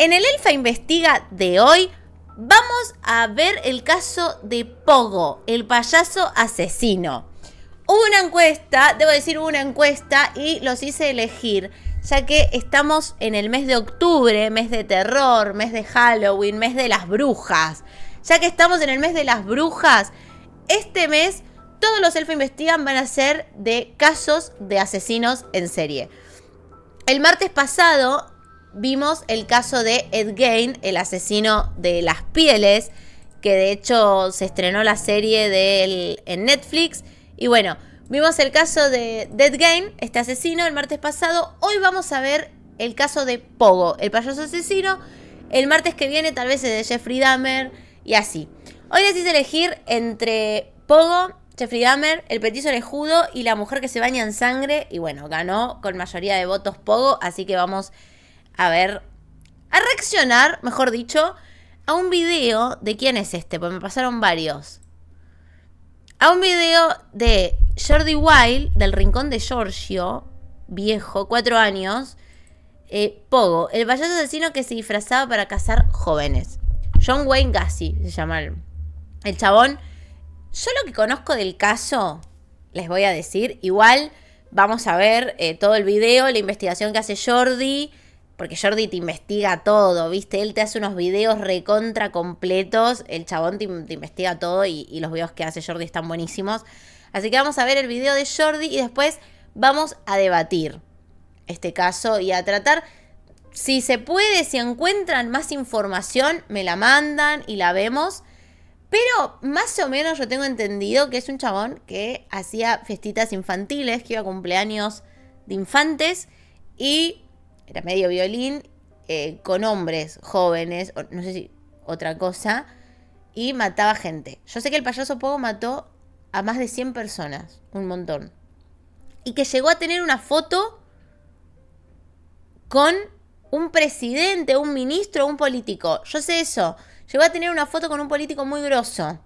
En el Elfa Investiga de hoy vamos a ver el caso de Pogo, el payaso asesino. Hubo una encuesta, debo decir hubo una encuesta y los hice elegir, ya que estamos en el mes de octubre, mes de terror, mes de Halloween, mes de las brujas. Ya que estamos en el mes de las brujas, este mes todos los Elfa Investigan van a ser de casos de asesinos en serie. El martes pasado vimos el caso de Ed Gein, el asesino de las pieles, que de hecho se estrenó la serie en Netflix. Y bueno, vimos el caso de Ed Gein, este asesino, el martes pasado. Hoy vamos a ver el caso de Pogo, el payaso asesino. El martes que viene tal vez es de Jeffrey Dahmer y así. Hoy les hice elegir entre Pogo, Jeffrey Dahmer, el petizo orejudo y la mujer que se baña en sangre. Y bueno, ganó con mayoría de votos Pogo, así que vamos a ver, a reaccionar, mejor dicho, a un video de quién es este, porque me pasaron varios. A un video de Jordi Wild, del Rincón de Giorgio, viejo, 4 años. Pogo, el payaso asesino que se disfrazaba para cazar jóvenes. John Wayne Gacy se llama el chabón. Yo lo que conozco del caso, les voy a decir, igual vamos a ver todo el video, la investigación que hace Jordi. Porque Jordi te investiga todo, ¿viste? Él te hace unos videos recontra completos. El chabón te investiga todo y los videos que hace Jordi están buenísimos. Así que vamos a ver el video de Jordi y después vamos a debatir este caso y a tratar, si se puede, si encuentran más información, me la mandan y la vemos. Pero más o menos yo tengo entendido que es un chabón que hacía fiestitas infantiles, que iba a cumpleaños de infantes y era medio violín, con hombres jóvenes, no sé si otra cosa, y mataba gente. Yo sé que el payaso Pogo mató a más de 100 personas, un montón. Y que llegó a tener una foto con un presidente, un ministro, un político. Yo sé eso. Llegó a tener una foto con un político muy grosso.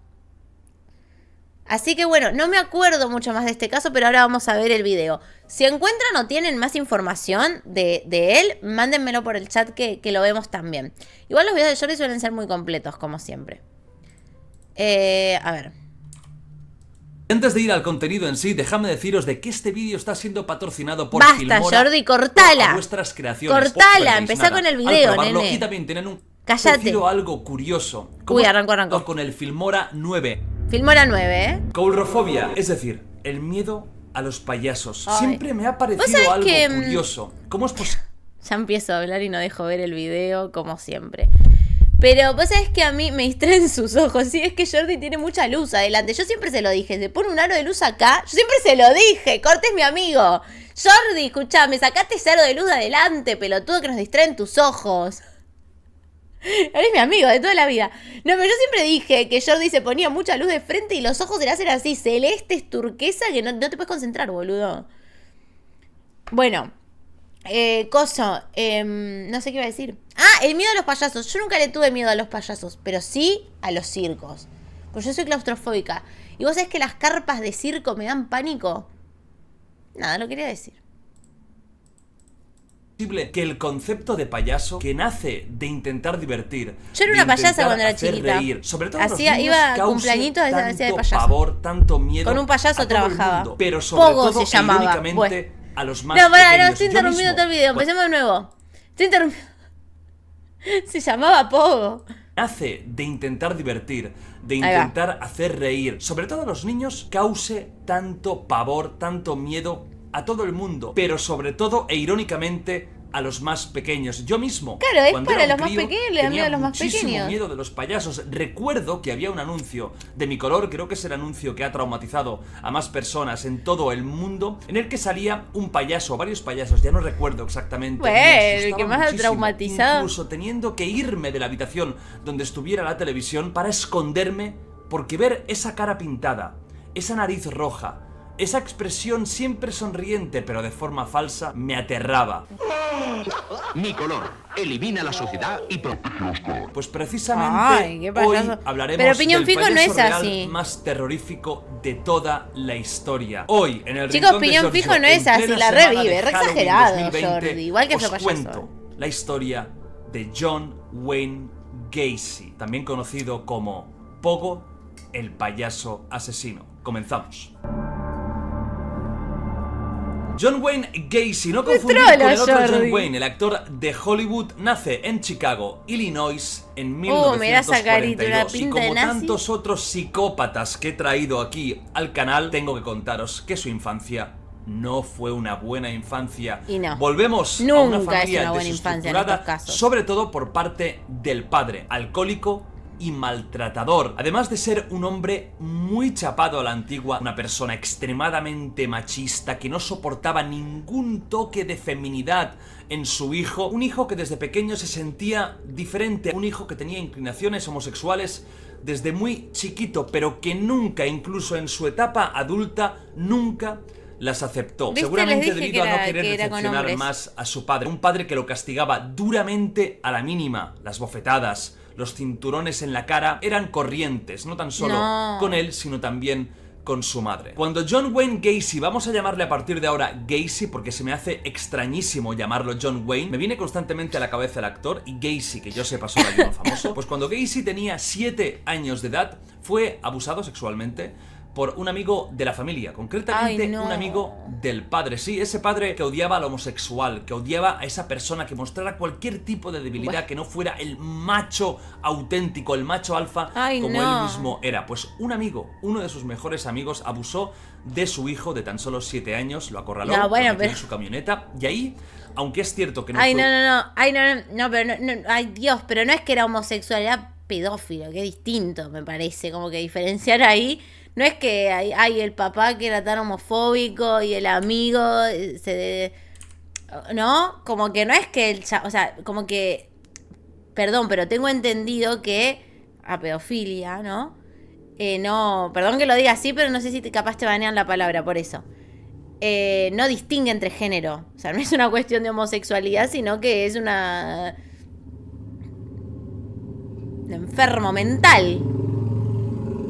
Así que bueno, no me acuerdo mucho más de este caso, pero ahora vamos a ver el video. Si encuentran o tienen más información de él, mándenmelo por el chat que lo vemos también. Igual los videos de Jordi suelen ser muy completos, como siempre. A ver. Antes de ir al contenido en sí, déjame deciros de que este vídeo está siendo patrocinado por Basta, Filmora. Jordi, cortala. Vuestras creaciones. Cortala, empezá con el video, nene. Y también tienen un... Cállate. Algo curioso. Uy, arrancó. Con el Filmora 9. Filmora 9, Coulrofobia, es decir, el miedo a los payasos. Ay. Siempre me ha parecido algo curioso. ¿Cómo es posible? Ya empiezo a hablar y no dejo ver el video, como siempre. Pero vos sabés que a mí me distraen sus ojos. Sí, es que Jordi tiene mucha luz adelante. Yo siempre se lo dije. Se pone un aro de luz acá. Yo siempre se lo dije. Corte es mi amigo. Jordi, escuchame, sacate ese aro de luz de adelante, pelotudo, que nos distraen tus ojos. Eres mi amigo de toda la vida. No, pero yo siempre dije que Jordi se ponía mucha luz de frente y los ojos se le hacen así, celestes, turquesa, que no te puedes concentrar, boludo. Bueno, no sé qué iba a decir. Ah, el miedo a los payasos. Yo nunca le tuve miedo a los payasos, pero sí a los circos. Pues yo soy claustrofóbica. ¿Y vos sabés que las carpas de circo me dan pánico? Nada, lo quería decir. Que el concepto de payaso, que nace de intentar divertir, yo era una payasa cuando era chiquita, reír, sobre todo hacía, iba a cumpleañitos de payaso, pavor, tanto miedo, con un payaso trabajaba, mundo, pero sobre Pogo todo, se llamaba, bueno. A los más no, para, pequeños. no, estoy interrumpiendo todo el video, empecemos de nuevo. Estoy interrumpiendo. Se llamaba Pogo. Nace de intentar divertir, de intentar hacer reír, sobre todo a los niños, cause tanto pavor, tanto miedo a todo el mundo, pero sobre todo e irónicamente a los más pequeños. Yo mismo, claro, es para los más pequeños, le da miedo a los más pequeños. Tenía muchísimo miedo de los payasos. Recuerdo que había un anuncio de Mi Color, creo que es el anuncio que ha traumatizado a más personas en todo el mundo, en el que salía un payaso, varios payasos, ya no recuerdo exactamente. Bueno, el que más ha traumatizado. Incluso teniendo que irme de la habitación donde estuviera la televisión para esconderme, porque ver esa cara pintada, esa nariz roja, esa expresión siempre sonriente, pero de forma falsa, me aterraba. Mi Color elimina la suciedad y protege los colores. Pues precisamente hoy hablaremos pero Piñón del Fijo payaso no es real así. Más terrorífico de toda la historia. Hoy, en el Chicos, Rincón de Piñón Giorgio, Fijo no es así, la revive, re exagerado, 2020, Jordi, igual que os fue payaso. cuento la historia de John Wayne Gacy, también conocido como Pogo, el payaso asesino. Comenzamos. John Wayne Gacy, no confundir con el otro John Wayne, el actor de Hollywood, nace en Chicago, Illinois, en 1942. Y como tantos otros psicópatas que he traído aquí al canal, tengo que contaros que su infancia no fue una buena infancia. Y no. Volvemos Nunca a una familia desestructurada, sobre todo por parte del padre, alcohólico y maltratador, además de ser un hombre muy chapado a la antigua, una persona extremadamente machista que no soportaba ningún toque de feminidad en su hijo, un hijo que desde pequeño se sentía diferente, un hijo que tenía inclinaciones homosexuales desde muy chiquito, pero que nunca, incluso en su etapa adulta, nunca las aceptó. Seguramente debido a no querer decepcionar más a su padre. Un padre que lo castigaba duramente a la mínima. Las bofetadas, los cinturones en la cara eran corrientes, no tan solo con él, sino también con su madre. Cuando John Wayne Gacy, vamos a llamarle a partir de ahora Gacy porque se me hace extrañísimo llamarlo John Wayne, me viene constantemente a la cabeza el actor, y Gacy, que yo sepa solo hay uno famoso, pues cuando Gacy tenía 7 años de edad, fue abusado sexualmente por un amigo de la familia, concretamente un amigo del padre. Sí, ese padre que odiaba al homosexual, que odiaba a esa persona que mostrara cualquier tipo de debilidad, que no fuera el macho auténtico, el macho alfa, como él mismo era. Pues un amigo, uno de sus mejores amigos, abusó de su hijo de tan solo 7 años, lo acorraló, lo metió en su camioneta, y ahí, aunque es cierto que no ay, Dios, pero no es que era homosexual, era pedófilo, que es distinto, me parece, como que diferenciar ahí. No es que hay el papá que era tan homofóbico y el amigo ¿no? Como que no es que o sea, como que... Perdón, pero tengo entendido que a pedofilia, ¿no? No, perdón que lo diga así, pero no sé si capaz te banean la palabra por eso. No distingue entre género. O sea, no es una cuestión de homosexualidad, sino que es un enfermo mental.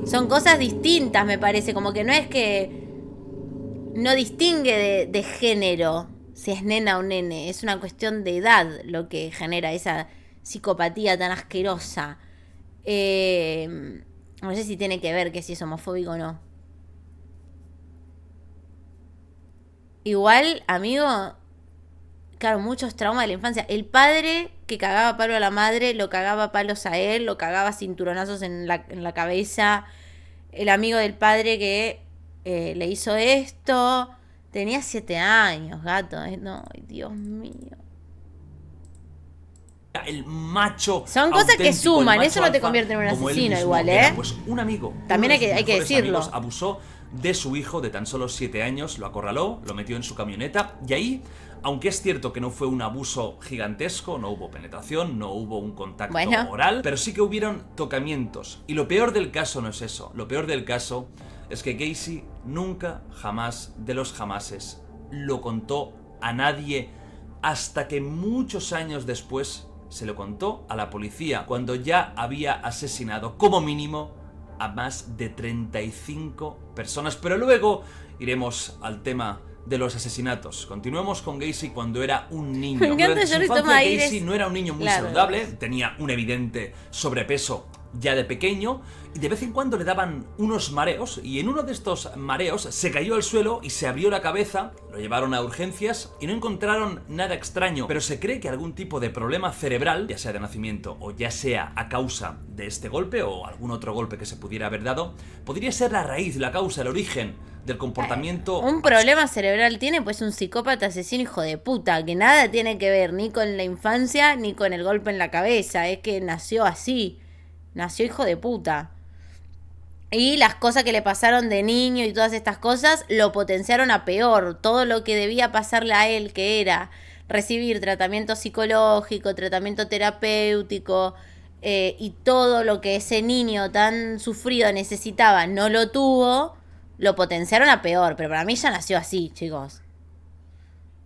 Son cosas distintas, me parece. Como que no es que no distingue de género, si es nena o nene. Es una cuestión de edad lo que genera esa psicopatía tan asquerosa. No sé si tiene que ver que si es homofóbico o no. Igual, amigo, claro, muchos traumas de la infancia. El padre que cagaba a palo a la madre, lo cagaba a palos a él, lo cagaba a cinturonazos en la cabeza. El amigo del padre que le hizo esto. Tenía 7 años, gato. No, Dios mío. El macho. Son cosas que suman, eso no te convierte en un asesino igual, ¿eh? Pues un amigo. También hay que decirlo. Abusó de su hijo de tan solo 7 años, lo acorraló, lo metió en su camioneta, y ahí, aunque es cierto que no fue un abuso gigantesco, no hubo penetración, no hubo un contacto oral, pero sí que hubieron tocamientos. Y lo peor del caso no es eso. Lo peor del caso es que Gacy nunca, jamás de los jamases, lo contó a nadie hasta que muchos años después se lo contó a la policía, cuando ya había asesinado como mínimo a más de 35 personas. Pero luego iremos al tema de los asesinatos. Continuemos con Gacy cuando era un niño. Durante su infancia, Gacy no era un niño muy saludable, tenía un evidente sobrepeso ya de pequeño, y de vez en cuando le daban unos mareos, y en uno de estos mareos se cayó al suelo y se abrió la cabeza. Lo llevaron a urgencias y no encontraron nada extraño, pero se cree que algún tipo de problema cerebral, ya sea de nacimiento o ya sea a causa de este golpe o algún otro golpe que se pudiera haber dado, podría ser la raíz, la causa, el origen del comportamiento. Un problema cerebral tiene pues un psicópata asesino hijo de puta, que nada tiene que ver ni con la infancia ni con el golpe en la cabeza, es que nació así, nació hijo de puta. Y las cosas que le pasaron de niño y todas estas cosas lo potenciaron a peor. Todo lo que debía pasarle a él, que era recibir tratamiento psicológico, tratamiento terapéutico, y todo lo que ese niño tan sufrido necesitaba, no lo tuvo, lo potenciaron a peor. Pero para mí ya nació así, chicos.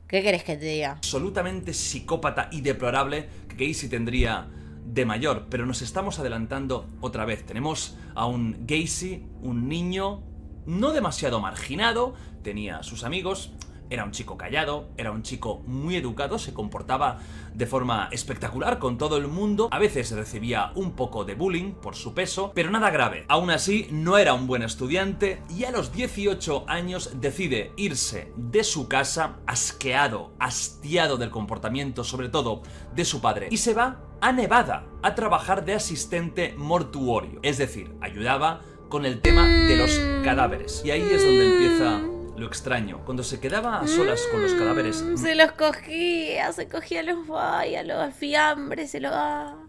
¿Qué querés que te diga? Absolutamente psicópata y deplorable que Gacy tendría de mayor, pero nos estamos adelantando otra vez. Tenemos a un Gacy, un niño no demasiado marginado, tenía sus amigos, Era un chico callado, era un chico muy educado, se comportaba de forma espectacular con todo el mundo, a veces recibía un poco de bullying por su peso, pero nada grave. Aún así, no era un buen estudiante y a los 18 años decide irse de su casa asqueado, hastiado del comportamiento, sobre todo de su padre, y se va a Nevada a trabajar de asistente mortuorio, es decir, ayudaba con el tema de los cadáveres. Y ahí es donde empieza lo extraño. Cuando se quedaba a solas con los cadáveres, se los cogía, se cogía a los fiambres,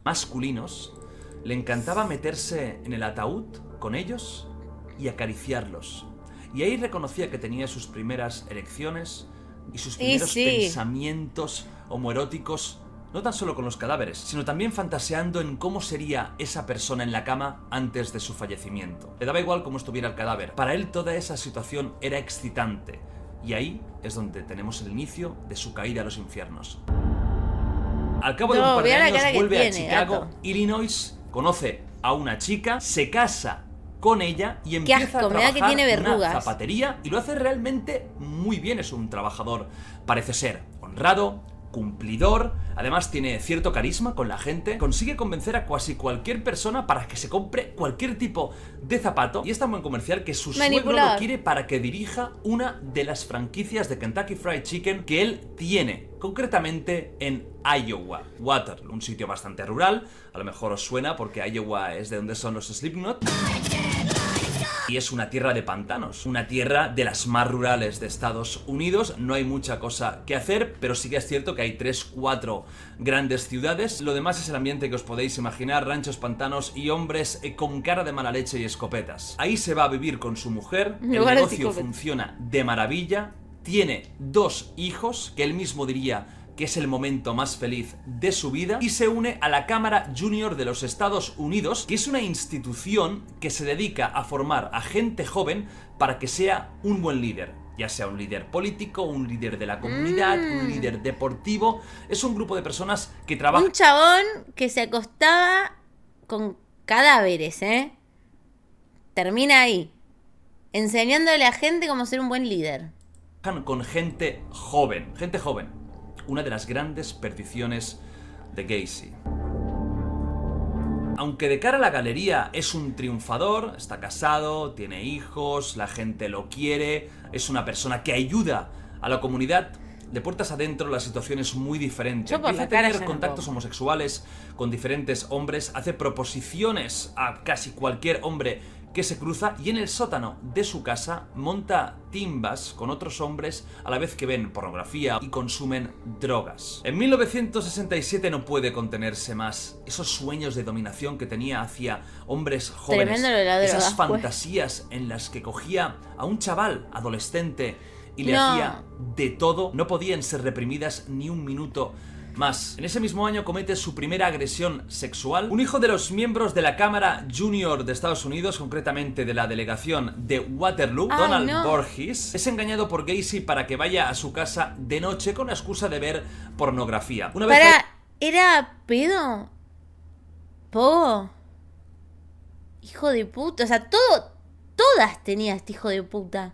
masculinos, le encantaba meterse en el ataúd con ellos y acariciarlos. Y ahí reconocía que tenía sus primeras erecciones y sus primeros pensamientos homoeróticos, no tan solo con los cadáveres, sino también fantaseando en cómo sería esa persona en la cama antes de su fallecimiento. Le daba igual cómo estuviera el cadáver. Para él toda esa situación era excitante. Y ahí es donde tenemos el inicio de su caída a los infiernos. Al cabo de un par de años vuelve a Chicago, Illinois, conoce a una chica, se casa con ella y empieza a trabajar en una zapatería y lo hace realmente muy bien. Es un trabajador, parece ser, honrado, cumplidor, además tiene cierto carisma con la gente, consigue convencer a casi cualquier persona para que se compre cualquier tipo de zapato y es tan buen comercial que su suegro lo quiere para que dirija una de las franquicias de Kentucky Fried Chicken que él tiene, concretamente en Iowa, Waterloo, un sitio bastante rural, a lo mejor os suena porque Iowa es de donde son los Slipknot. Y es una tierra de pantanos, una tierra de las más rurales de Estados Unidos. No hay mucha cosa que hacer, pero sí que es cierto que hay 3-4 grandes ciudades. Lo demás es el ambiente que os podéis imaginar, ranchos, pantanos y hombres con cara de mala leche y escopetas. Ahí se va a vivir con su mujer, el negocio funciona de maravilla, tiene 2 hijos, que él mismo diría que es el momento más feliz de su vida, y se une a la Cámara Junior de los Estados Unidos, que es una institución que se dedica a formar a gente joven para que sea un buen líder, ya sea un líder político, un líder de la comunidad, un líder deportivo. Es un grupo de personas que trabajan... Un chabón que se acostaba con cadáveres, termina ahí, enseñándole a gente cómo ser un buen líder. Con gente joven, una de las grandes perdiciones de Gacy. Aunque de cara a la galería es un triunfador, está casado, tiene hijos, la gente lo quiere, es una persona que ayuda a la comunidad, de puertas adentro la situación es muy diferente. Empieza a tener contactos homosexuales con diferentes hombres, hace proposiciones a casi cualquier hombre que se cruza y en el sótano de su casa monta timbas con otros hombres a la vez que ven pornografía y consumen drogas. En 1967 no puede contenerse más esos sueños de dominación que tenía hacia hombres jóvenes, esas fantasías en las que cogía a un chaval adolescente y le hacía de todo, no podían ser reprimidas ni un minuto más. En ese mismo año comete su primera agresión sexual. Un hijo de los miembros de la Cámara Junior de Estados Unidos, concretamente de la delegación de Waterloo, Donald Borges, es engañado por Gacy para que vaya a su casa de noche con la excusa de ver pornografía. Una vez ¿Era pedo? ¿Pogo? Hijo de puta, o sea, todas tenía este hijo de puta.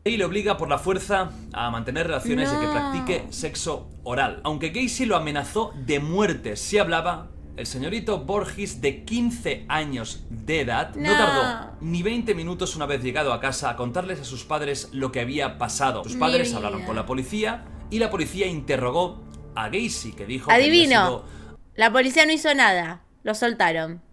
Y le obliga por la fuerza a mantener relaciones y que practique sexo oral. Aunque Gacy lo amenazó de muerte si hablaba, el señorito Borges, de 15 años de edad, no tardó ni 20 minutos una vez llegado a casa a contarles a sus padres lo que había pasado. Sus padres hablaron con la policía y la policía interrogó a Gacy, que dijo que había sido... La policía no hizo nada, lo soltaron.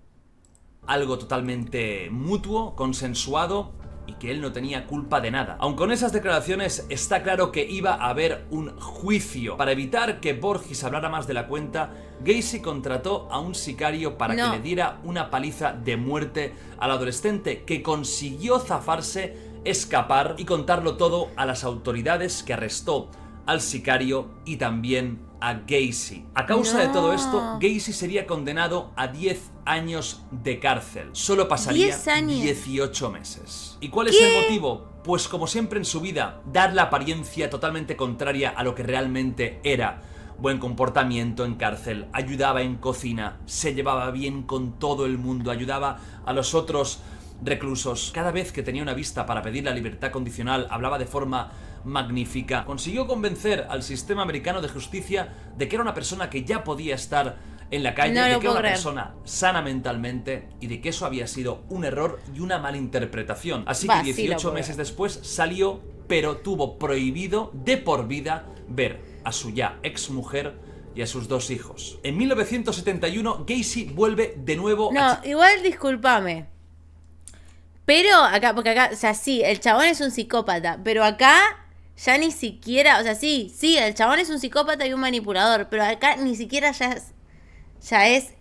Algo totalmente mutuo, consensuado, y que él no tenía culpa de nada. Aunque con esas declaraciones está claro que iba a haber un juicio. Para evitar que Borges hablara más de la cuenta, Gacy contrató a un sicario para que le diera una paliza de muerte al adolescente, que consiguió zafarse, escapar y contarlo todo a las autoridades, que arrestó al sicario y también a Gacy. A causa de todo esto, Gacy sería condenado a 10 años de cárcel. Solo pasaría 18 meses. ¿Y cuál es el motivo? Pues como siempre en su vida, dar la apariencia totalmente contraria a lo que realmente era. Buen comportamiento en cárcel, ayudaba en cocina, se llevaba bien con todo el mundo, ayudaba a los otros reclusos. Cada vez que tenía una vista para pedir la libertad condicional, hablaba de forma magnífica. Consiguió convencer al sistema americano de justicia de que era una persona que ya podía estar en la calle, de que era una persona sana mentalmente y de que eso había sido un error y una malinterpretación. Así que 18 meses después salió, pero tuvo prohibido de por vida ver a su ya exmujer y a sus 2 hijos. En 1971 Gacy vuelve de nuevo igual discúlpame, pero acá, porque acá, o sea, sí, el chabón es un psicópata, pero acá ya ni siquiera, o sea, sí, el chabón es un psicópata y un manipulador, pero acá ni siquiera ya es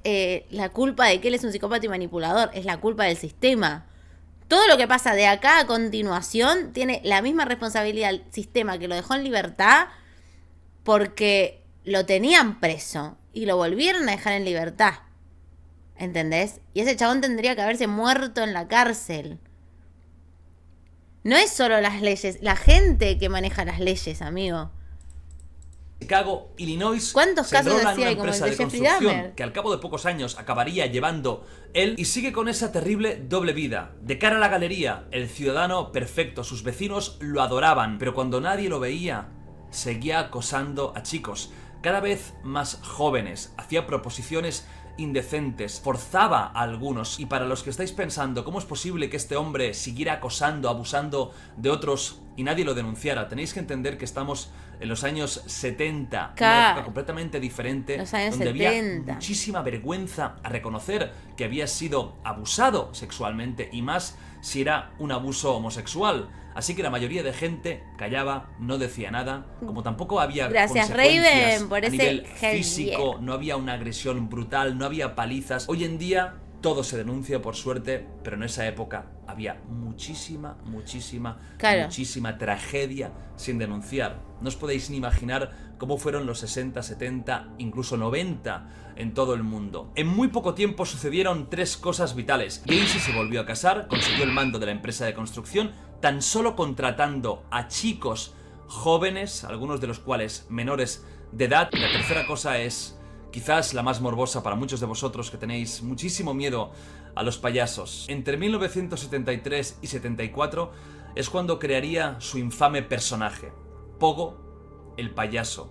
la culpa de que él es un psicópata y manipulador, es la culpa del sistema. Todo lo que pasa de acá a continuación tiene la misma responsabilidad el sistema que lo dejó en libertad, porque lo tenían preso y lo volvieron a dejar en libertad. ¿Entendés? Y ese chabón tendría que haberse muerto en la cárcel. No es solo las leyes, la gente que maneja las leyes, amigo. Chicago, Illinois. ¿Cuántos casos así hay como el de Jeffrey Dahmer? Que al cabo de pocos años acabaría llevando él, y sigue con esa terrible doble vida. De cara a la galería, el ciudadano perfecto, sus vecinos lo adoraban, pero cuando nadie lo veía, seguía acosando a chicos cada vez más jóvenes, hacía proposiciones indecentes, forzaba a algunos. Y para los que estáis pensando cómo es posible que este hombre siguiera acosando, abusando de otros y nadie lo denunciara, tenéis que entender que estamos en los años 70, una época completamente diferente, donde había muchísima vergüenza a reconocer que había sido abusado sexualmente, y más si era un abuso homosexual. Así que la mayoría de gente callaba, no decía nada, como tampoco había consecuencias Raven, por a ese nivel físico, no había una agresión brutal, no había palizas. Hoy en día todo se denuncia, por suerte, pero en esa época había muchísima tragedia sin denunciar. No os podéis ni imaginar cómo fueron los 60, 70, incluso 90 en todo el mundo. En muy poco tiempo sucedieron 3 cosas vitales. Gacy se volvió a casar, consiguió el mando de la empresa de construcción, tan solo contratando a chicos jóvenes, algunos de los cuales menores de edad. Y la tercera cosa es quizás la más morbosa para muchos de vosotros que tenéis muchísimo miedo a los payasos. Entre 1973 y 74 es cuando crearía su infame personaje, Pogo, el payaso.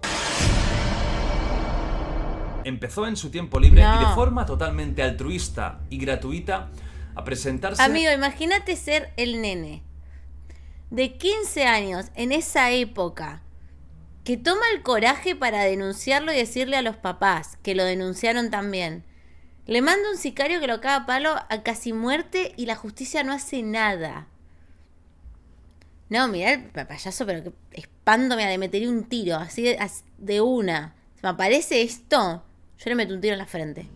Empezó en su tiempo libre y de forma totalmente altruista y gratuita a presentarse... Amigo, imagínate ser el nene de 15 años en esa época que toma el coraje para denunciarlo y decirle a los papás que lo denunciaron también. Le manda un sicario que lo caga a palo a casi muerte y la justicia no hace nada. No, mirá el payaso, pero que espanto, me metería un tiro, así de una. Si me aparece esto, yo le meto un tiro en la frente.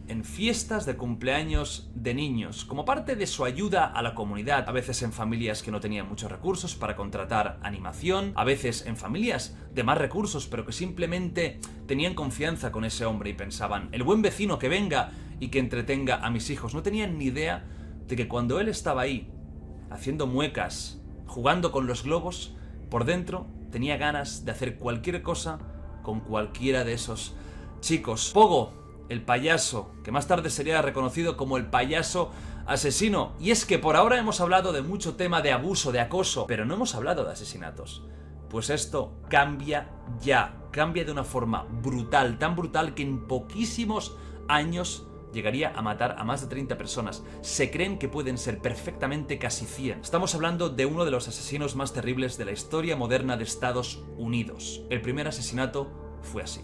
En fiestas de cumpleaños de niños, como parte de su ayuda a la comunidad, a veces en familias que no tenían muchos recursos para contratar animación, a veces en familias de más recursos pero que simplemente tenían confianza con ese hombre y pensaban, el buen vecino que venga y que entretenga a mis hijos. No tenían ni idea de que cuando él estaba ahí, haciendo muecas, jugando con los globos, por dentro tenía ganas de hacer cualquier cosa con cualquiera de esos chicos. Pogo, el payaso, que más tarde sería reconocido como el payaso asesino. Y es que por ahora hemos hablado de mucho tema de abuso, de acoso, pero no hemos hablado de asesinatos. Pues esto cambia ya, cambia de una forma brutal, tan brutal que en poquísimos años llegaría a matar a más de 30 personas. Se creen que pueden ser perfectamente casi 100. Estamos hablando de uno de los asesinos más terribles de la historia moderna de Estados Unidos. El primer asesinato fue así.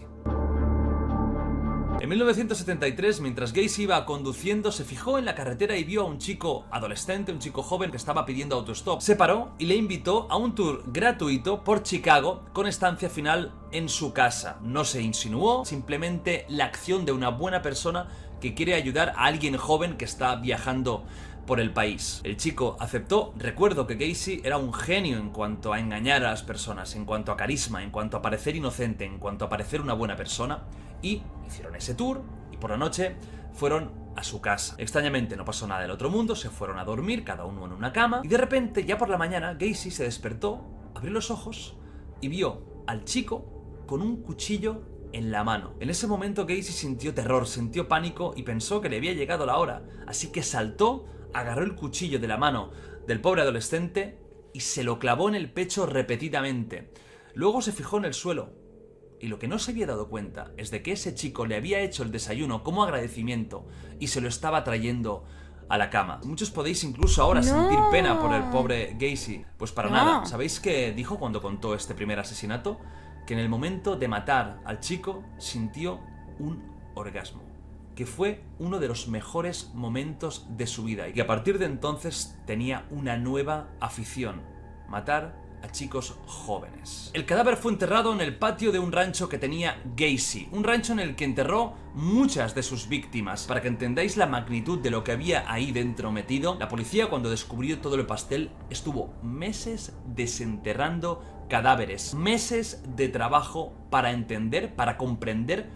En 1973, mientras Gacy iba conduciendo, se fijó en la carretera y vio a un chico adolescente, un chico joven que estaba pidiendo autostop. Se paró y le invitó a un tour gratuito por Chicago con estancia final en su casa. No se insinuó, simplemente la acción de una buena persona que quiere ayudar a alguien joven que está viajando por el país. El chico aceptó. Recuerdo que Gacy era un genio en cuanto a engañar a las personas, en cuanto a carisma, en cuanto a parecer inocente, en cuanto a parecer una buena persona. Y hicieron ese tour y por la noche fueron a su casa. Extrañamente no pasó nada del otro mundo, se fueron a dormir, cada uno en una cama. Y de repente, ya por la mañana, Gacy se despertó, abrió los ojos y vio al chico con un cuchillo en la mano. En ese momento Gacy sintió terror, sintió pánico y pensó que le había llegado la hora. Así que saltó agarró el cuchillo de la mano del pobre adolescente y se lo clavó en el pecho repetidamente. Luego se fijó en el suelo. Y lo que no se había dado cuenta es de que ese chico le había hecho el desayuno como agradecimiento y se lo estaba trayendo a la cama. Muchos podéis incluso ahora sentir pena por el pobre Gacy. Pues para nada. ¿Sabéis qué dijo cuando contó este primer asesinato? Que en el momento de matar al chico sintió un orgasmo. Que fue uno de los mejores momentos de su vida y que a partir de entonces tenía una nueva afición: matar a chicos jóvenes. El cadáver fue enterrado en el patio de un rancho que tenía Gacy, un rancho en el que enterró muchas de sus víctimas. Para que entendáis la magnitud de lo que había ahí dentro metido, la policía, cuando descubrió todo el pastel, estuvo meses desenterrando cadáveres, meses de trabajo para entender, para comprender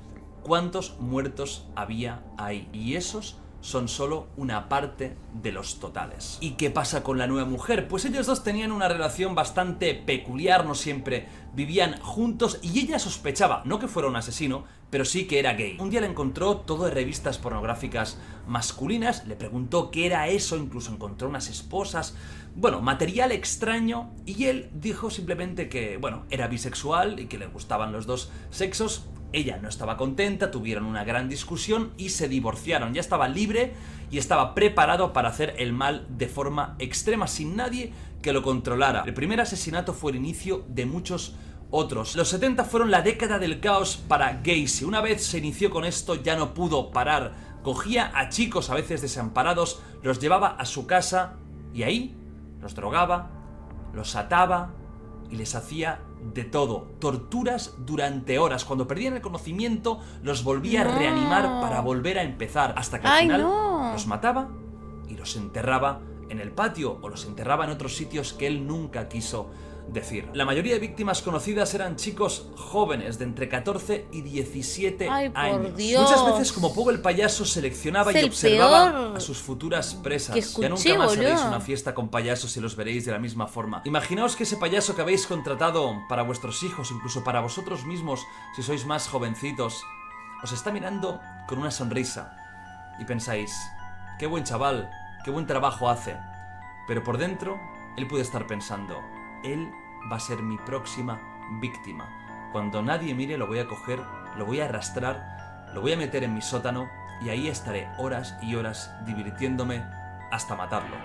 cuántos muertos había ahí. Y esos son solo una parte de los totales. ¿Y qué pasa con la nueva mujer? Pues ellos dos tenían una relación bastante peculiar, no siempre vivían juntos y ella sospechaba, no que fuera un asesino, pero sí que era gay. Un día le encontró todo de revistas pornográficas masculinas, le preguntó qué era eso, incluso encontró unas esposas, bueno, material extraño, y él dijo simplemente que, bueno, era bisexual y que le gustaban los dos sexos. Ella no estaba contenta, tuvieron una gran discusión y se divorciaron. Ya estaba libre y estaba preparado para hacer el mal de forma extrema, sin nadie que lo controlara. El primer asesinato fue el inicio de muchos otros. Los 70 fueron la década del caos para Gacy. Una vez se inició con esto, ya no pudo parar. Cogía a chicos a veces desamparados, los llevaba a su casa y ahí los drogaba, los ataba y les hacía de todo. Torturas durante horas. Cuando perdían el conocimiento, los volvía a reanimar para volver a empezar. Hasta que al final los mataba y los enterraba en el patio o los enterraba en otros sitios que él nunca quiso decir. La mayoría de víctimas conocidas eran chicos jóvenes de entre 14 y 17 años. Dios. Muchas veces, como Pogo el payaso seleccionaba y observaba a sus futuras presas. Ya nunca más haréis una fiesta con payasos y los veréis de la misma forma. Imaginaos que ese payaso que habéis contratado para vuestros hijos, incluso para vosotros mismos, si sois más jovencitos, os está mirando con una sonrisa y pensáis: qué buen chaval, qué buen trabajo hace. Pero por dentro, él puede estar pensando: él va a ser mi próxima víctima. Cuando nadie mire, lo voy a coger, lo voy a arrastrar, lo voy a meter en mi sótano y ahí estaré horas y horas divirtiéndome hasta matarlo.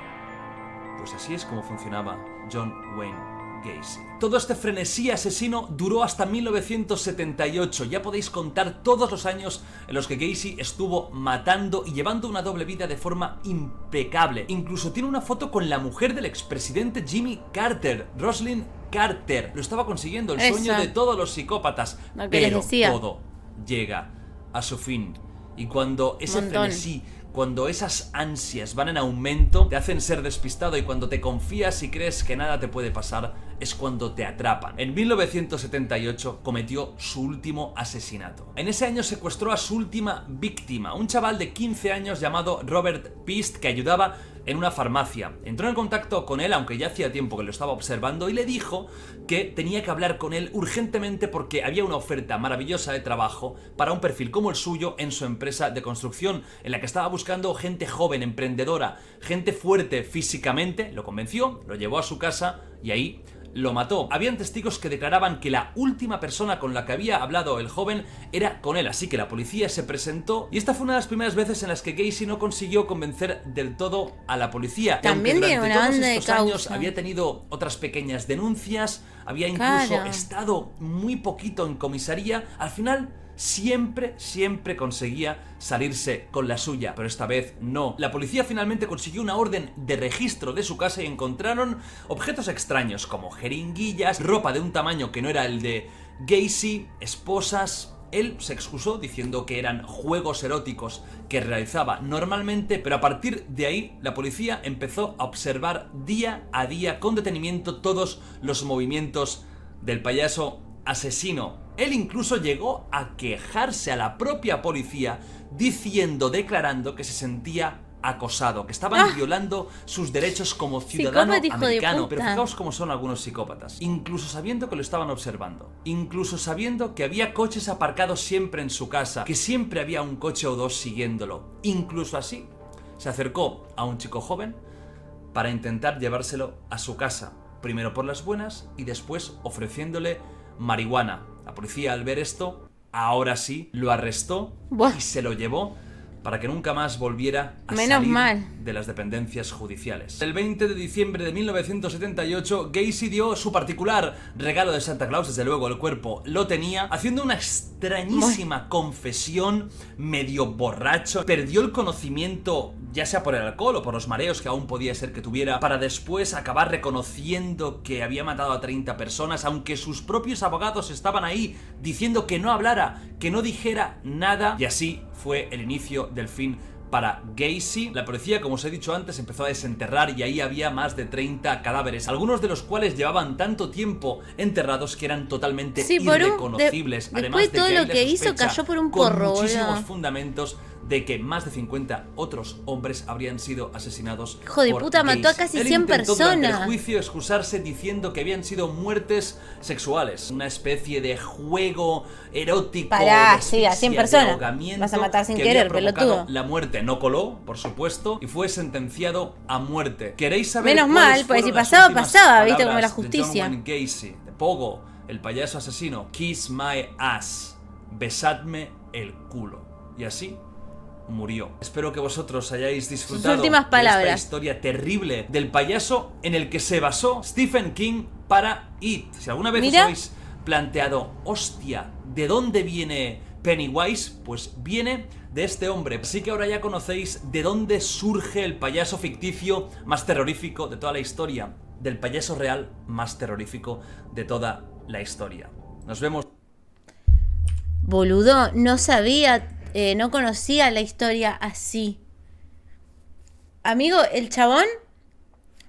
Pues así es como funcionaba John Wayne Gacy. Todo este frenesí asesino duró hasta 1978. Ya podéis contar todos los años en los que Gacy estuvo matando y llevando una doble vida de forma impecable. Incluso tiene una foto con la mujer del expresidente Jimmy Carter, Rosalynn Carter. Lo estaba consiguiendo, el sueño de todos los psicópatas. Pero todo llega a su fin. Y cuando ese frenesí, cuando esas ansias van en aumento, te hacen ser despistado, y cuando te confías y crees que nada te puede pasar, es cuando te atrapan. En 1978 cometió su último asesinato. En ese año secuestró a su última víctima, un chaval de 15 años llamado Robert Pist, que ayudaba en una farmacia. Entró en contacto con él, aunque ya hacía tiempo que lo estaba observando, y le dijo que tenía que hablar con él urgentemente porque había una oferta maravillosa de trabajo para un perfil como el suyo en su empresa de construcción, en la que estaba buscando gente joven, emprendedora, gente fuerte físicamente. Lo convenció, lo llevó a su casa y ahí lo mató. Habían testigos que declaraban que la última persona con la que había hablado el joven era con él, así que la policía se presentó, y esta fue una de las primeras veces en las que Gacy no consiguió convencer del todo a la policía. También tiene una banda de causa. Años había tenido otras pequeñas denuncias, había incluso estado muy poquito en comisaría. Al final siempre conseguía salirse con la suya, pero esta vez no. La policía finalmente consiguió una orden de registro de su casa y encontraron objetos extraños como jeringuillas, ropa de un tamaño que no era el de Gacy, esposas. Él se excusó diciendo que eran juegos eróticos que realizaba normalmente, pero a partir de ahí la policía empezó a observar día a día con detenimiento todos los movimientos del payaso asesino. Él incluso llegó a quejarse a la propia policía declarando que se sentía acosado, que estaban violando sus derechos como ciudadano americano. Pero fijaos cómo son algunos psicópatas. Incluso sabiendo que lo estaban observando, incluso sabiendo que había coches aparcados siempre en su casa, que siempre había un coche o dos siguiéndolo, incluso así Se acercó a un chico joven para intentar llevárselo a su casa, primero por las buenas y después ofreciéndole marihuana. La policía, al ver esto, ahora sí lo arrestó y se lo llevó para que nunca más volviera a salir de las dependencias judiciales. El 20 de diciembre de 1978, Gacy dio su particular regalo de Santa Claus, desde luego el cuerpo lo tenía, haciendo una extrañísima confesión, medio borracho. Perdió el conocimiento, ya sea por el alcohol o por los mareos que aún podía ser que tuviera, para después acabar reconociendo que había matado a 30 personas, aunque sus propios abogados estaban ahí diciendo que no hablara, que no dijera nada, y así fue el inicio del fin para Gacy. La policía, como os he dicho antes, empezó a desenterrar y ahí había más de 30 cadáveres, algunos de los cuales llevaban tanto tiempo enterrados que eran totalmente irreconocibles. Además después de todo lo que hizo, cayó por un porro, con muchísimos fundamentos de que más de 50 otros hombres habrían sido asesinados. Hijo de puta, Gacy. mató a casi 100 personas. Durante el juicio excusarse diciendo que habían sido muertes sexuales, una especie de juego erótico. Pará, sí, a 100 personas. Vas a matar sin querer, pelotudo. La muerte no coló, por supuesto, y fue sentenciado a muerte. ¿Queréis saber? Menos mal, pues si pasaba, pasaba, viste, como la justicia. De John Wayne Gacy, de Pogo, el payaso asesino. Kiss my ass, besadme el culo. Y así murió. Espero que vosotros hayáis disfrutado sus últimas palabras de esta historia terrible del payaso en el que se basó Stephen King para It. Si alguna vez os habéis planteado, hostia, ¿de dónde viene Pennywise? Pues viene de este hombre. Así que ahora ya conocéis de dónde surge el payaso ficticio más terrorífico de toda la historia, del payaso real más terrorífico de toda la historia. Nos vemos. Boludo, no sabía, no conocía la historia así. Amigo, el chabón,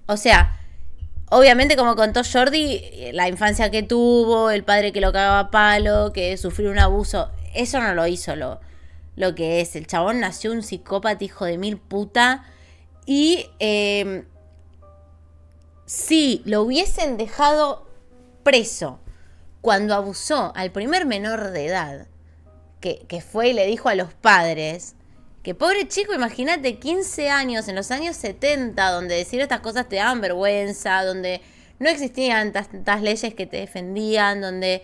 o sea, obviamente como contó Jordi, la infancia que tuvo, el padre que lo cagaba a palo, que sufrió un abuso, eso no lo hizo lo que es. El chabón nació un psicópata, hijo de mil puta, y si lo hubiesen dejado preso cuando abusó al primer menor de edad, que fue y le dijo a los padres, que pobre chico, imagínate, 15 años, en los años 70, donde decir estas cosas te daban vergüenza, donde no existían tantas leyes que te defendían, donde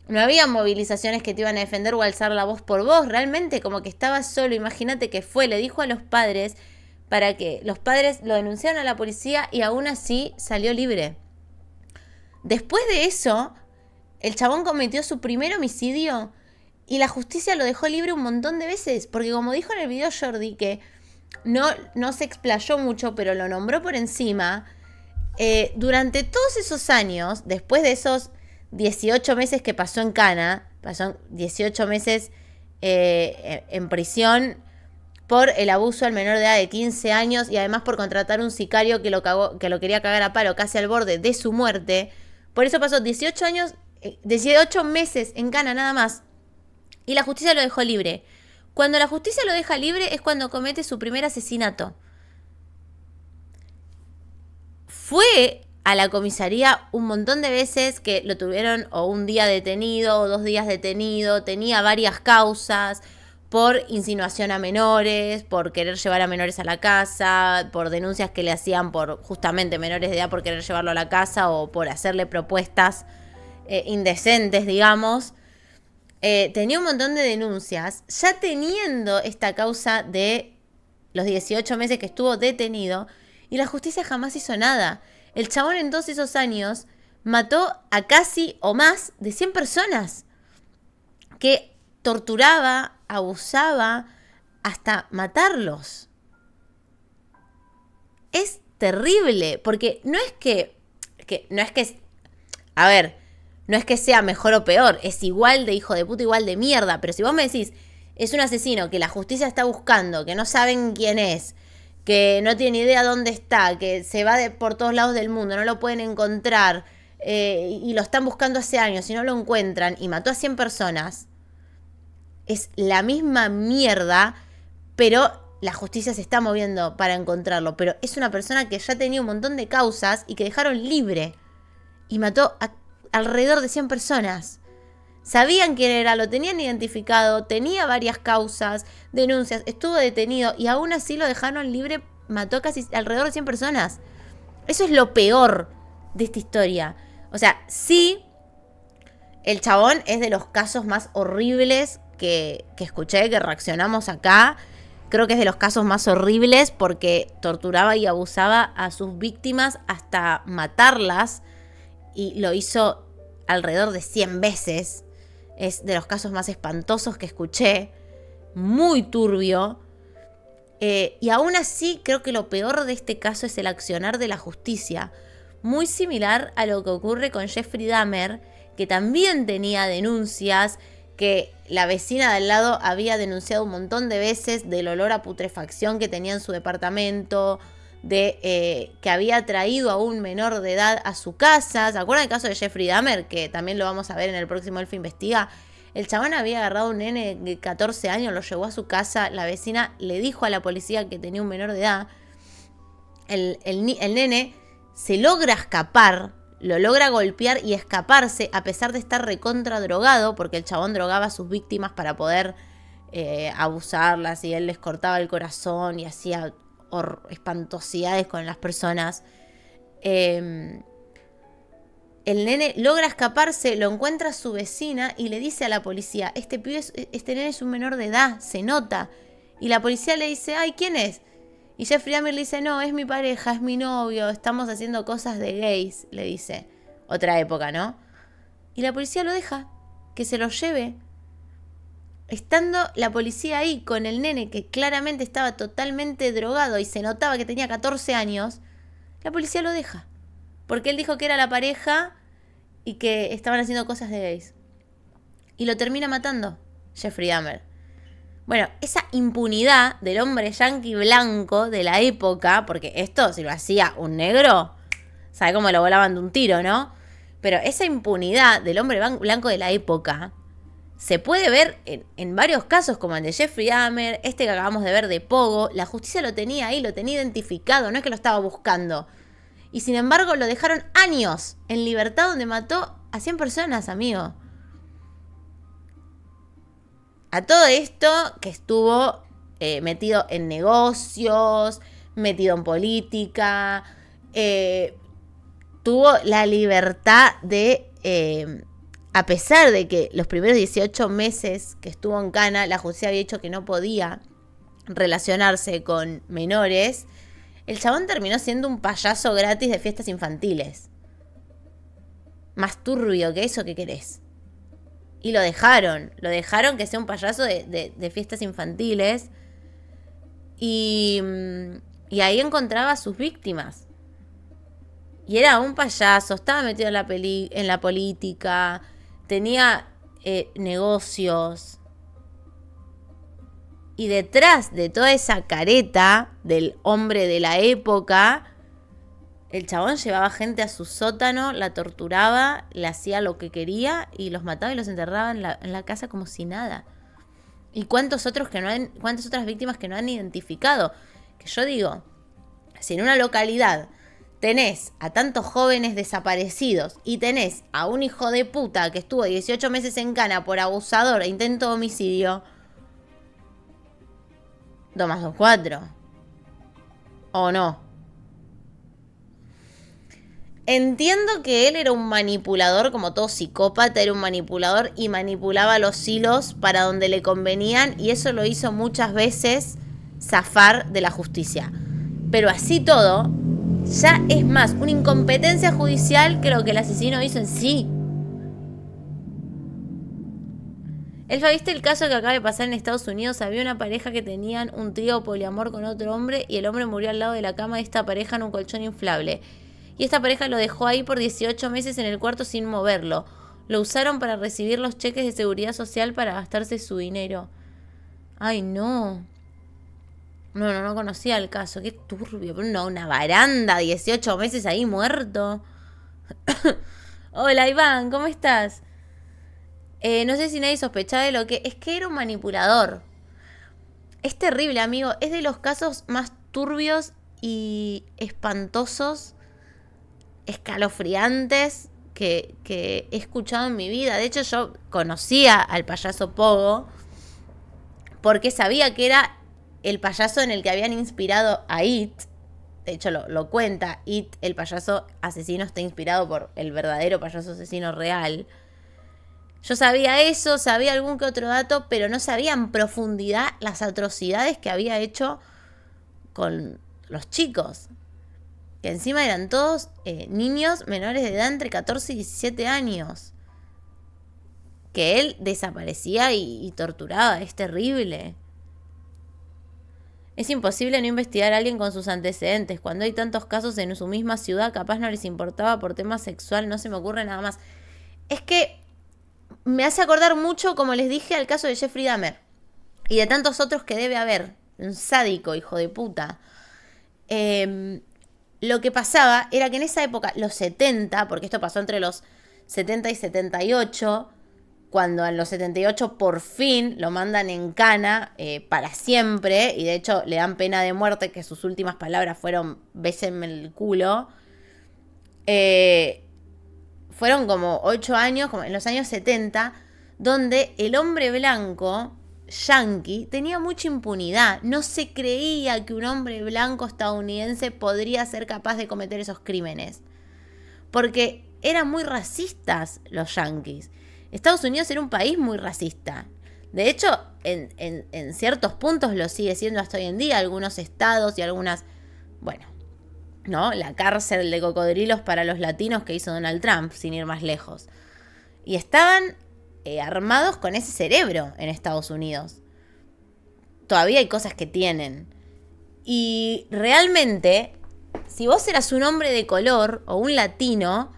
no había movilizaciones que te iban a defender o alzar la voz por vos, realmente como que estaba solo. Imagínate que fue, le dijo a los padres, para que los padres lo denunciaran a la policía y aún así salió libre. Después de eso, el chabón cometió su primer homicidio y la justicia lo dejó libre un montón de veces, porque como dijo en el video Jordi, que no se explayó mucho, pero lo nombró por encima, durante todos esos años, después de esos 18 meses que pasó en Cana, pasó 18 meses en prisión por el abuso al menor de edad de 15 años y además por contratar un sicario que lo quería cagar a palo casi al borde de su muerte. Por eso pasó 18 meses en Cana nada más. Y la justicia lo dejó libre. Cuando la justicia lo deja libre es cuando comete su primer asesinato. Fue a la comisaría un montón de veces, que lo tuvieron o un día detenido o 2 días detenido. Tenía varias causas por insinuación a menores, por querer llevar a menores a la casa, por denuncias que le hacían por justamente menores de edad por querer llevarlo a la casa o por hacerle propuestas indecentes, digamos. Tenía un montón de denuncias, ya teniendo esta causa de los 18 meses que estuvo detenido, y la justicia jamás hizo nada. El chabón en todos esos años mató a casi o más de 100 personas, que torturaba, abusaba, hasta matarlos. Es terrible, porque no es que a ver, no es que sea mejor o peor, es igual de hijo de puta, igual de mierda. Pero si vos me decís, es un asesino que la justicia está buscando, que no saben quién es, que no tiene idea dónde está, que se va por todos lados del mundo, no lo pueden encontrar, y lo están buscando hace años y no lo encuentran, y mató a 100 personas, es la misma mierda, pero la justicia se está moviendo para encontrarlo. Pero es una persona que ya tenía un montón de causas y que dejaron libre, y mató a alrededor de 100 personas. Sabían quién era, lo tenían identificado, tenía varias causas, denuncias, estuvo detenido y aún así lo dejaron libre, mató casi alrededor de 100 personas. Eso es lo peor de esta historia. O sea, sí, el chabón es de los casos más horribles que escuché, que reaccionamos acá. Creo que es de los casos más horribles porque torturaba y abusaba a sus víctimas hasta matarlas. Y lo hizo alrededor de 100 veces. Es de los casos más espantosos que escuché. Muy turbio. Y aún así creo que lo peor de este caso es el accionar de la justicia. Muy similar a lo que ocurre con Jeffrey Dahmer, que también tenía denuncias, que la vecina de al lado había denunciado un montón de veces del olor a putrefacción que tenía en su departamento, de que había traído a un menor de edad a su casa. ¿Se acuerdan del caso de Jeffrey Dahmer? Que también lo vamos a ver en el próximo Elfa Investiga. El chabón había agarrado a un nene de 14 años, lo llevó a su casa, la vecina le dijo a la policía que tenía un menor de edad. El nene se logra escapar, lo logra golpear y escaparse a pesar de estar recontra drogado, porque el chabón drogaba a sus víctimas para poder abusarlas y él les cortaba el corazón y hacía espantosidades con las personas. El nene logra escaparse, lo encuentra su vecina y le dice a la policía, este nene es un menor de edad, se nota. Y la policía le dice, ay, ¿quién es? Y Jeffrey Dahmer le dice, no, es mi pareja, es mi novio, estamos haciendo cosas de gays, le dice. Otra época, ¿no? Y la policía lo deja, que se lo lleve. Estando la policía ahí con el nene que claramente estaba totalmente drogado y se notaba que tenía 14 años, la policía lo deja. Porque él dijo que era la pareja y que estaban haciendo cosas de gays. Y lo termina matando Jeffrey Dahmer. Bueno, esa impunidad del hombre yanqui blanco de la época, porque esto si lo hacía un negro, sabe cómo lo volaban de un tiro, ¿no? Pero esa impunidad del hombre blanco de la época se puede ver en varios casos, como el de Jeffrey Dahmer, este que acabamos de ver de Pogo. La justicia lo tenía ahí, lo tenía identificado, no es que lo estaba buscando. Y sin embargo lo dejaron años en libertad donde mató a 100 personas, amigo. A todo esto que estuvo metido en negocios, metido en política, tuvo la libertad de, a pesar de que los primeros 18 meses que estuvo en cana, la justicia había dicho que no podía relacionarse con menores, el chabón terminó siendo un payaso gratis de fiestas infantiles. Más turbio que eso, ¿qué querés? Y lo dejaron que sea un payaso de fiestas infantiles. Y ahí encontraba a sus víctimas. Y era un payaso, estaba metido en la política, tenía negocios. Y detrás de toda esa careta del hombre de la época, el chabón llevaba gente a su sótano, la torturaba, le hacía lo que quería y los mataba y los enterraba en la casa como si nada. ¿Y cuántas otras víctimas que no han identificado? Que yo digo, si en una localidad tenés a tantos jóvenes desaparecidos y tenés a un hijo de puta que estuvo 18 meses en cana por abusador e intento de homicidio, 2 más 2, 4. ¿O no? Entiendo que él era un manipulador, como todo psicópata, era un manipulador y manipulaba los hilos para donde le convenían y eso lo hizo muchas veces zafar de la justicia. Pero así todo, ya es más una incompetencia judicial que lo que el asesino hizo en sí. Elfa, ¿viste el caso que acaba de pasar en Estados Unidos? Había una pareja que tenían un trío poliamor con otro hombre y el hombre murió al lado de la cama de esta pareja en un colchón inflable. Y esta pareja lo dejó ahí por 18 meses en el cuarto sin moverlo. Lo usaron para recibir los cheques de seguridad social para gastarse su dinero. Ay, no. No conocía el caso. Qué turbio. Pero no, una baranda, 18 meses ahí muerto. Hola, Iván, ¿cómo estás? No sé si nadie sospechaba de lo que... Es que era un manipulador. Es terrible, amigo. Es de los casos más turbios y espantosos, escalofriantes que he escuchado en mi vida. De hecho, yo conocía al payaso Pogo porque sabía que era el payaso en el que habían inspirado a It. De hecho, lo cuenta. It, el payaso asesino, está inspirado por el verdadero payaso asesino real. Yo sabía eso, sabía algún que otro dato, pero no sabía en profundidad las atrocidades que había hecho con los chicos. Que encima eran todos niños menores de edad entre 14 y 17 años. Que él desaparecía y torturaba. Es terrible. Es imposible no investigar a alguien con sus antecedentes. Cuando hay tantos casos en su misma ciudad, capaz no les importaba por tema sexual. No se me ocurre nada más. Es que me hace acordar mucho, como les dije, al caso de Jeffrey Dahmer. Y de tantos otros que debe haber. Un sádico, hijo de puta. Lo que pasaba era que en esa época, los 70, porque esto pasó entre los 70 y 78, cuando en los 78 por fin lo mandan en cana para siempre, y de hecho le dan pena de muerte, que sus últimas palabras fueron bésenme el culo, fueron como 8 años, como en los años 70, donde el hombre blanco yanqui tenía mucha impunidad. No se creía que un hombre blanco estadounidense podría ser capaz de cometer esos crímenes, porque eran muy racistas los yanquis. Estados Unidos era un país muy racista. De hecho, en ciertos puntos lo sigue siendo hasta hoy en día. Algunos estados y algunas... Bueno, ¿no? La cárcel de cocodrilos para los latinos que hizo Donald Trump, sin ir más lejos. Y estaban armados con ese cerebro en Estados Unidos. Todavía hay cosas que tienen. Y realmente, si vos eras un hombre de color o un latino,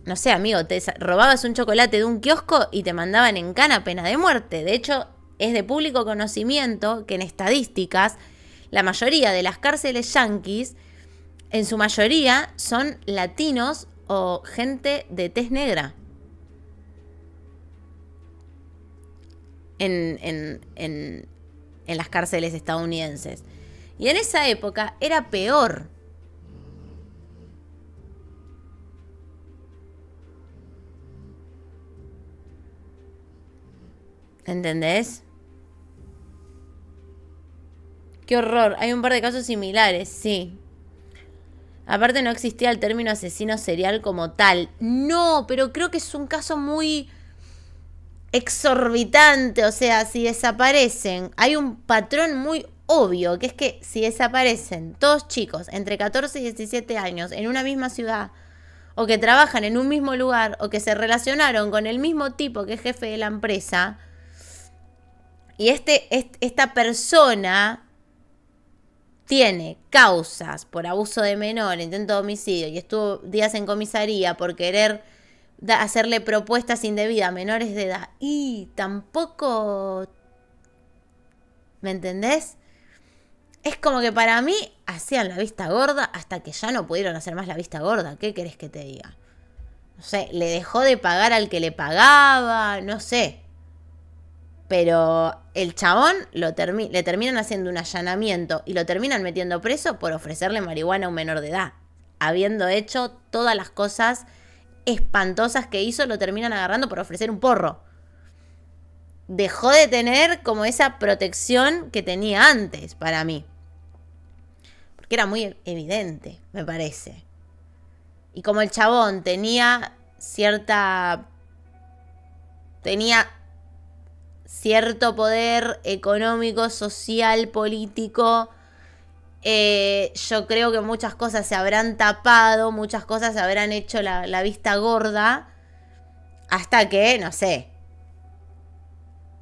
no sé, amigo, te robabas un chocolate de un kiosco y te mandaban en cana, pena de muerte. De hecho, es de público conocimiento que en estadísticas, la mayoría de las cárceles yanquis, en su mayoría, son latinos o gente de tez negra. En las cárceles estadounidenses. Y en esa época era peor. ¿Entendés? Qué horror. Hay un par de casos similares, sí. Aparte no existía el término asesino serial como tal. No, pero creo que es un caso muy exorbitante. O sea, si desaparecen, hay un patrón muy obvio, que es que si desaparecen todos chicos entre 14 y 17 años en una misma ciudad, o que trabajan en un mismo lugar, o que se relacionaron con el mismo tipo que es jefe de la empresa, y esta persona tiene causas por abuso de menor, intento de homicidio, y estuvo días en comisaría por querer hacerle propuestas indebidas a menores de edad, y tampoco... ¿Me entendés? Es como que para mí hacían la vista gorda hasta que ya no pudieron hacer más la vista gorda. ¿Qué querés que te diga? No sé, le dejó de pagar al que le pagaba, no sé. Pero el chabón le terminan haciendo un allanamiento y lo terminan metiendo preso por ofrecerle marihuana a un menor de edad. Habiendo hecho todas las cosas espantosas que hizo, lo terminan agarrando por ofrecer un porro. Dejó de tener como esa protección que tenía antes, para mí. Porque era muy evidente, me parece. Y como el chabón tenía cierto poder económico, social, político, yo creo que muchas cosas se habrán tapado, muchas cosas se habrán hecho la vista gorda, hasta que, no sé,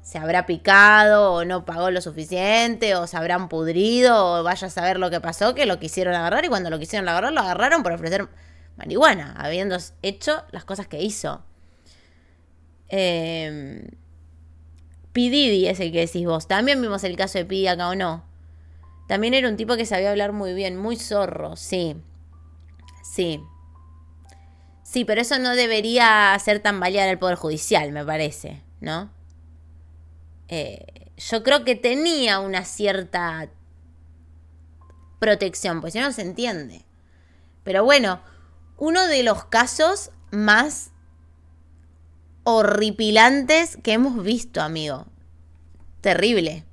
se habrá picado o no pagó lo suficiente o se habrán pudrido o vaya a saber lo que pasó, que lo quisieron agarrar, y cuando lo quisieron agarrar lo agarraron por ofrecer marihuana, habiendo hecho las cosas que hizo. P. Diddy es el que decís vos. También vimos el caso de P. Diddy acá, ¿o no? También era un tipo que sabía hablar muy bien, muy zorro, sí. Sí. Sí, pero eso no debería hacer tambalear al Poder Judicial, me parece, ¿no? Yo creo que tenía una cierta protección, pues si no se entiende. Pero bueno, uno de los casos más horripilantes que hemos visto, amigo. Terrible.